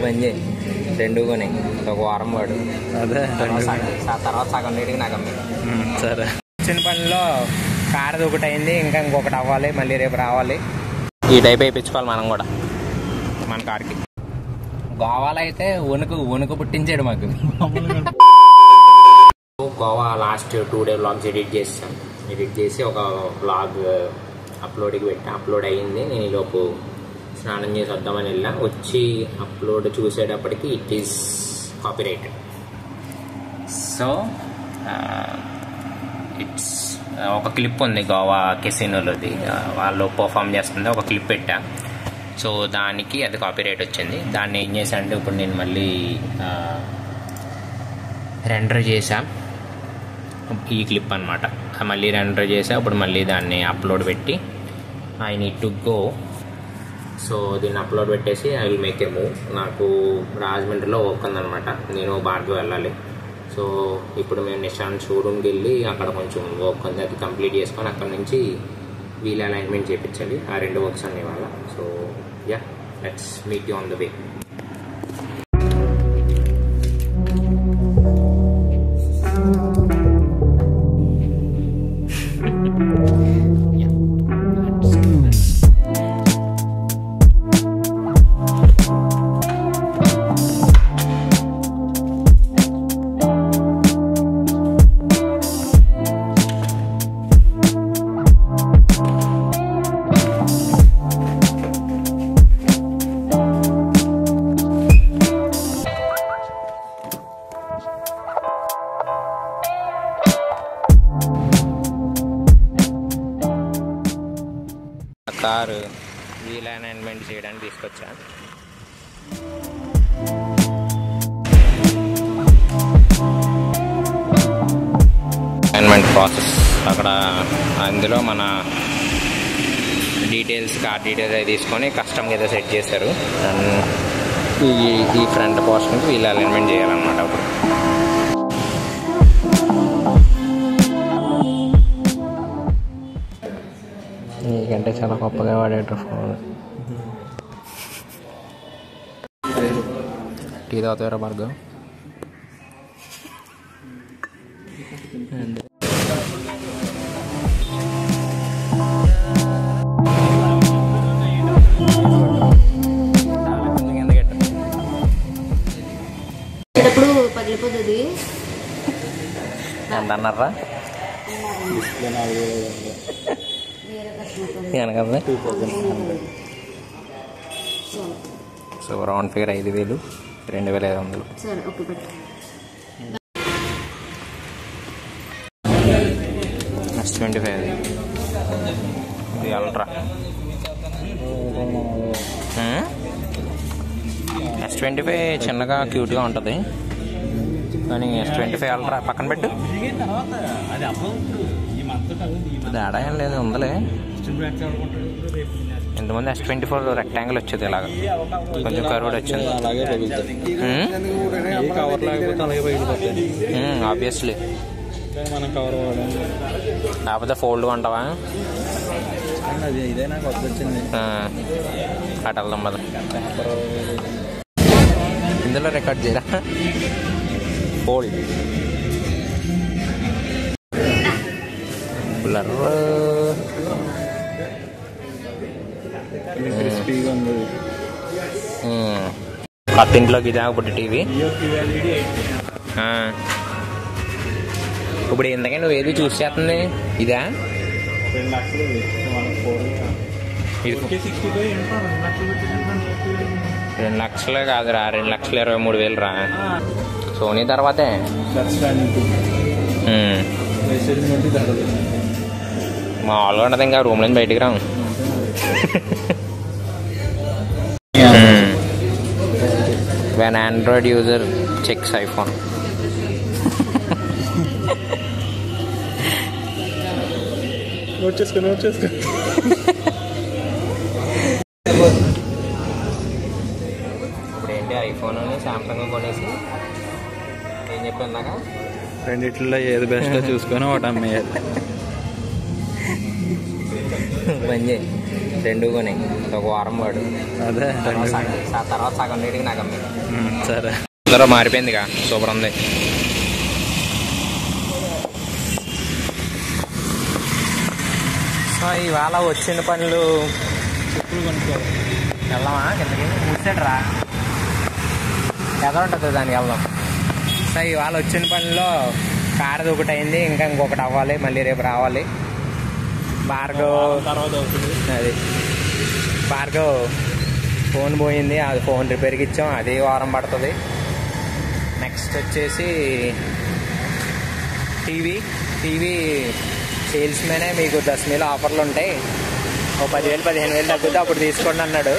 మంచి రెండు కొని ఒక వారం వాడు అదే తర్వాత సగం రేటుకి నాకు అమ్మి. సరే. చిన్న పనిలో కార్ ఒకటి అయింది, ఇంకా ఇంకొకటి అవ్వాలి, మళ్ళీ రేపు రావాలి. ఈ టైప్ వేయించుకోవాలి మనం కూడా మన కార్కి. గోవాలో అయితే వణుకు పుట్టించాడు మాకు. Goa last 2 day vlogs edit చేసి ఒక వ్లాగ్ అప్లోడ్ అయ్యింది. నేను ఈలోపు స్నానం చేసి వద్దామని వెళ్ళా. వచ్చి అప్లోడ్ చూసేటప్పటికి it is copyrighted. So it's ఒక క్లిప్ ఉంది గోవా కెసినోలోది, వాళ్ళు పర్ఫామ్ చేస్తుంది, ఒక క్లిప్ పెట్టా. సో దానికి అది కాపీరైట్ వచ్చింది. దాన్ని ఏం చేశానంటే ఇప్పుడు నేను మళ్ళీ రెండర్ చేసా ఈ క్లిప్ అనమాట. మళ్ళీ రెండర్ చేసా. ఇప్పుడు మళ్ళీ దాన్ని అప్లోడ్ పెట్టి I need to go. So దీన్ని అప్లోడ్ పెట్టేసి I will make a move. నాకు రాజమండ్రిలో వర్క్ ఉందనమాట, నేను భార్గవ్ వెళ్ళాలి. సో ఇప్పుడు మేము నిశాంత్ షోరూమ్కి వెళ్ళి అక్కడ కొంచెం వర్క్ ఉంది, అది కంప్లీట్ చేసుకొని అక్కడ నుంచి వీల్ అలైన్మెంట్ చేయించాలి. ఆ 2 వర్క్స్ అన్ని వాళ్ళ. So yeah, let's meet you on the way. Car wheel alignment చేయడానికి తీసుకొచ్చా. అలైన్మెంట్ ప్రాసెస్ అక్కడ అందులో మన డీటెయిల్స్, కార్ డీటెయిల్స్ అవి తీసుకొని కస్టమ్గా ఏదో సెట్ చేశారు. ఈ ఫ్రంట్ పోర్షన్కి వీల్ అలైన్మెంట్ చేయాలన్నమాట. అప్పుడు నీకంటే చాలా గొప్పగా వాడేట ఫోన్. టీ తాగుతారా భార్గవ్? ఎప్పుడు పగిలిపోతుంది ఎంత అన్నారా? కదా. So round figure 5,000, 2,500. S25 ఇది అల్ట్రా. S25 చిన్నగా క్యూట్గా ఉంటుంది, కానీ S25 అల్ట్రా పక్కన పెట్టు. తేడా ఏం లేదు, ఉందలే. ఇంతమంది S24 రెక్టాంగిల్ వచ్చేది, ఇలాగ కొంచెం కర్వ్డ్ వచ్చింది. ఆబ్వియస్లీ కాకపోతే ఫోల్డ్ అంటావా? అటు వెళ్దాం మరి. ఇందులో రికార్డ్ చేయరా? ఫోల్డ్ కొత్త ఇంట్లోకి ఇదే ఇప్పుడు టీవీ. ఇప్పుడు ఎందుకని నువ్వు ఏది చూసి చేస్తుంది? ఇదా? 2 లక్షలే కాదురా, 2,23,000 రా. సోనీ తర్వాతే. మామూలుగా ఉండదు, ఇంకా రూమ్ నుంచి బయటికి రాము. When Android user checks iPhone. Note చేసుకో. ఇప్పుడు ఏంటి, ఐఫోన్ అని సామ్సంగ్ కొనేసి ఏం చెప్పాను నాక? రెండిట్లో ఏది బెస్ట్ చూసుకొని ఒకటి అమ్మేయాలి. మంచి రెండు కొని ఒక వారం వాడు అదే తర్వాత సగం నీటికి నాకు అమ్మి. సరే అందరూ మారిపోయిందిగా, సూపర్ ఉంది. సో ఇవాళ వచ్చిన పనులు వెళ్దామా కిందకి? మూసాడరా ఎదో ఉంటుంది దానికి వెళ్దాం. సో ఇవాళ వచ్చిన పనిలో కారుది ఒకటి అయింది, ఇంకా ఇంకొకటి అవ్వాలి, మళ్ళీ రేపు రావాలి. భార్గవ్ అది భార్గవ్ ఫోన్ పోయింది, అది ఫోన్ రిపేర్కి ఇచ్చాం, అది వారం పడుతుంది. నెక్స్ట్ వచ్చేసి టీవీ సేల్స్ మేనే మీకు 10,000 ఆఫర్లు ఉంటాయి, ఓ 10,000 15,000 తగ్గుతుంది, అప్పుడు తీసుకోండి అన్నాడు.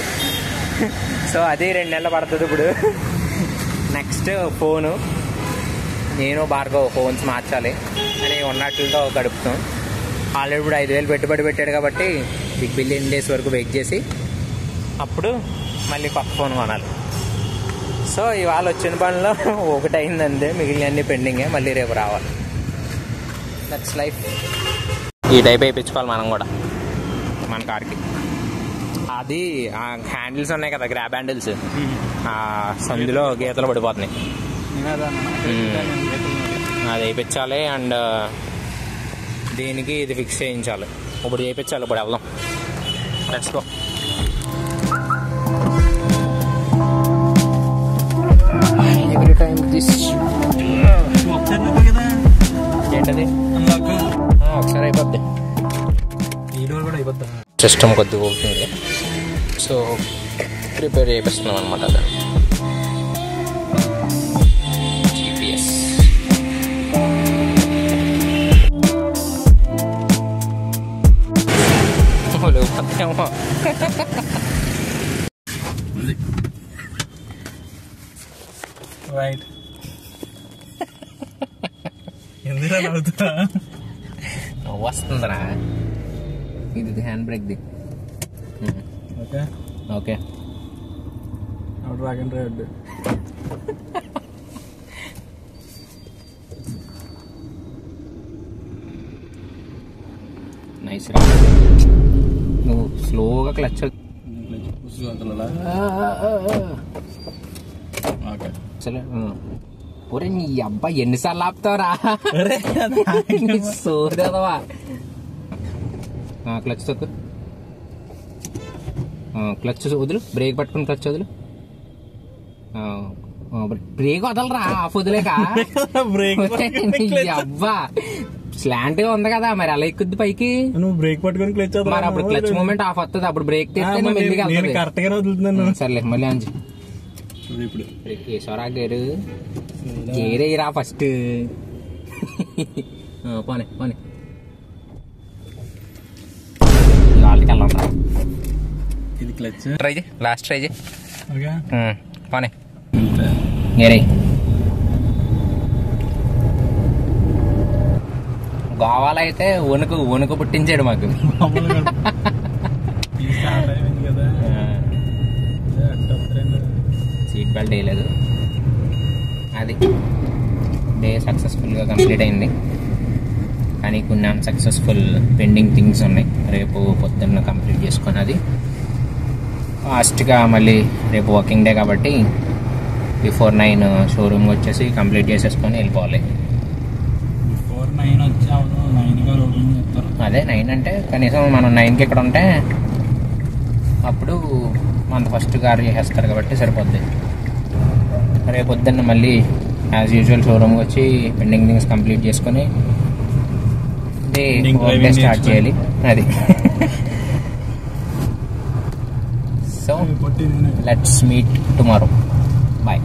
సో అది 2 నెలలు పడుతుంది ఇప్పుడు. నెక్స్ట్ ఫోను, నేను భార్గవ్ ఫోన్స్ మార్చాలి అని ఉన్నట్లతో గడుపుతాం. ఆల్రెడీ ఇప్పుడు 5,000 పెట్టుబడి పెట్టాడు కాబట్టి బిగ్ బిలియన్ డేస్ వరకు వెయిట్ చేసి అప్పుడు మళ్ళీ కొత్త ఫోన్ కొనాలి. సో ఇవాళ వచ్చిన పనిలో ఒకటి అయిందంటే మిగిలినన్ని పెండింగే, మళ్ళీ రేపు రావాలి. That's life. ఈ టైప్ వేయించుకోవాలి మనం కూడా మన కార్కి. అది హ్యాండిల్స్ ఉన్నాయి కదా, గ్రాబ్ హ్యాండిల్స్, సందులో గీతలు పడిపోతున్నాయి, అది వేయించాలి. అండ్ దీనికి ఇది ఫిక్స్ చేయించాలి, ఇప్పుడు చేయించాలి. ఇప్పుడు వెళ్దాం, let's go. Every time this ఏంటది ఒకసారి అయిపోద్ది, సిస్టమ్ కొద్దిగా అవుతుంది. సో ప్రిపేర్ చేపిస్తున్నాం అనమాట. అది GPS పత్తేమో. రైట్ ఎందుకు నవ్వుతా? వస్తుందిరా, ఇది hand brake the. Okay okay dragon red nice రా. నువ్వు స్లోగా క్లచ్ ఒరే నీ అబ్బా ఎన్నిసార్లు ఆపుతావురా? సోదవా క్లచ్ తొక్కు, క్లచ్ వదులు, బ్రేక్ పట్టుకుని క్లచ్ వదులు, బ్రేక్ వదలరా, ఆఫ్ వదిలేక. అబ్బా స్లాంట్ గా ఉంది కదా, మరి అలా ఎక్కుద్ది పైకి. నువ్వు బ్రేక్ పట్టుకుని క్లచ్ మరి అప్పుడు క్లచ్ మూమెంట్ ఆఫ్ వస్తుంది, అప్పుడు బ్రేక్ తీస్తే కరెక్ట్ గా వదులుతున్నాను. సర్లే మళ్ళీ అంజు ఇప్పుడు ఈశ్వరా గారు గేరేరా ఫస్ట్. పోనీ పోనీ వాళ్ళకి వెళ్ళం. ఇది క్లచ్ ట్రై చేయి, లాస్ట్ ట్రై చేయి. ఓకే పోనీ గేరే. గోవాలో అయితే వణుకు పుట్టించాడు మాకు. సీట్ బెల్ట్ వేయలేదు. అది డే సక్సెస్ఫుల్గా కంప్లీట్ అయింది, కానీ కొన్ని అన్సక్సెస్ఫుల్ పెండింగ్ థింగ్స్ ఉన్నాయి. రేపు పొద్దున్న కంప్లీట్ చేసుకొని అది ఫాస్ట్గా మళ్ళీ రేపు వర్కింగ్ డే కాబట్టి బిఫోర్ 9 షోరూమ్ వచ్చేసి కంప్లీట్ చేసేసుకొని వెళ్ళిపోవాలి. అదే 9 అంటే కనీసం మనం 9కి ఇక్కడ ఉంటే అప్పుడు మన ఫస్ట్ కార్ చేసేస్తారు కాబట్టి సరిపోద్ది. రేపు పొద్దున్న మళ్ళీ యాజ్ యూజువల్ షోరూమ్కి వచ్చి పెండింగ్ థింగ్స్ కంప్లీట్ చేసుకొని డే స్టార్ట్ చేయాలి. అది so let's meet tomorrow. Bye.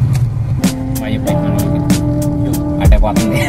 అటే పోతుంది.